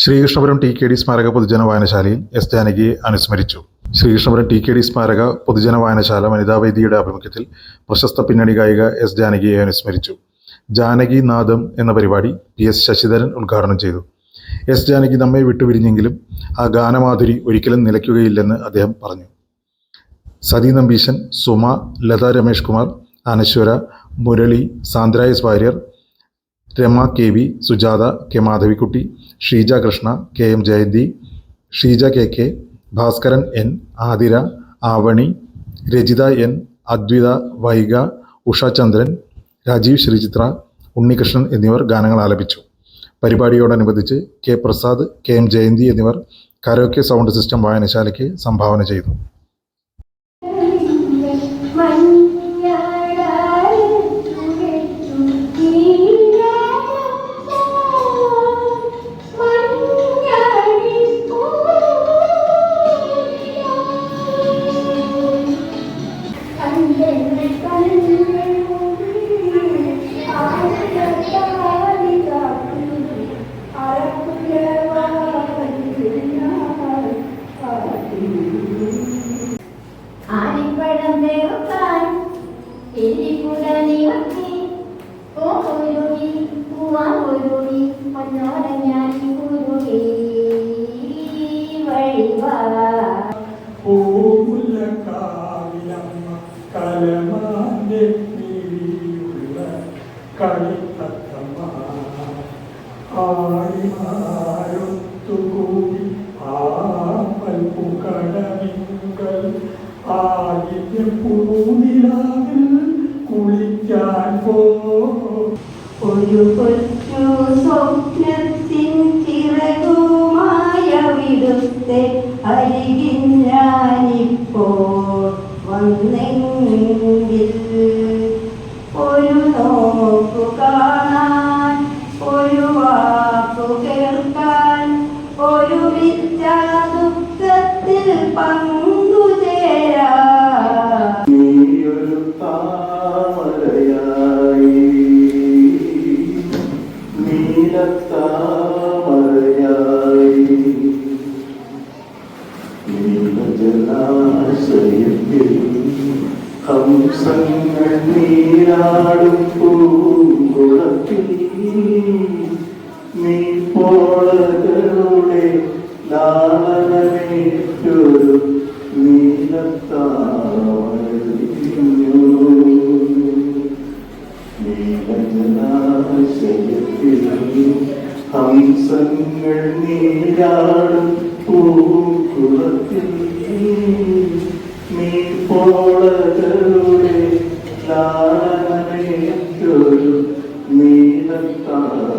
ശ്രീകൃഷ്ണപുരം ടി.കെ.ഡി. സ്മാരക പൊതുജന വായനശാലയിൽ എസ് ജാനകിയെ അനുസ്മരിച്ചു. ശ്രീകൃഷ്ണപുരം ടി.കെ.ഡി. സ്മാരക പൊതുജന വായനശാല വനിതാവേദിയുടെ ആഭിമുഖ്യത്തിൽ പ്രശസ്ത പിന്നണി ഗായിക എസ് ജാനകിയെ അനുസ്മരിച്ചു. ജാനകി നാദം എന്ന പരിപാടി പി.എസ്. ശശിധരൻ ഉദ്ഘാടനം ചെയ്തു. എസ് ജാനകി നമ്മെ വിട്ടുപിരിഞ്ഞെങ്കിലും ആ ഗാനമാധുരി ഒരിക്കലും നിലയ്ക്കുകയില്ലെന്ന് അദ്ദേഹം പറഞ്ഞു. Sati Nambeesan, Suma, Latha Ramesh Kumar, Anaswara, Murali, Sandra S Warrier, Rama K V, Sujatha K Madhavikutty, Sheeja Krishna, K M Jayanthi, Sheeja K K, Bhaskaran N, Athira, Avani, Rajitha N, Advitha, Vaiga, Usha Chandran, Rajeev Sreechithra, Unnikrishnan എന്നിവർ ഗാനങ്ങൾ ആലപിച്ചു. പരിപാടിയോടനുബന്ധിച്ച് K Prasad, K M Jayanthi എന്നിവർ കരോക്കെ സൗണ്ട് സിസ്റ്റം വായനശാലയ്ക്ക് സംഭാവന ചെയ്തു. ആയിമാരൊത്തുകൂടി ആൽപ്പുകടവിങ്കൽ ആയിരപ്പൂനിലാവിൽ കുളിക്കാൻ ഒരു കൊച്ചു സ്വപ്നത്തിൻ ചിറകുമായ വിടുത്തെ അരികിൽ ഞാനിപ്പോൾ വന്നെങ്കിൽ ഒരു നോക്കു കാണാൻ, ഒരു വാക്കു കേൾക്കാൻ, ഒരു വിറ്റ ദുഃഖത്തിൽ പങ്കുചേരാ. നീയൊരു താമരയായി, നീലത്താമരയായി, നീലജലാശയത്തിൽ ഹംസങ്ങൾ നീരാടും പൂങ്കുളത്തിൽ നീ പോളകളുടെ ലാളനമേറ്റൊരു നീലത്താമരഞ്ഞു. നീലജലാശയത്തിൽ ഹംസങ്ങൾ നീരാടും പൂങ്കുളത്തിൽ നീ പോളകളുടെ ലാളനമേറ്റൊരു നീലത്താമരഞ്ഞു.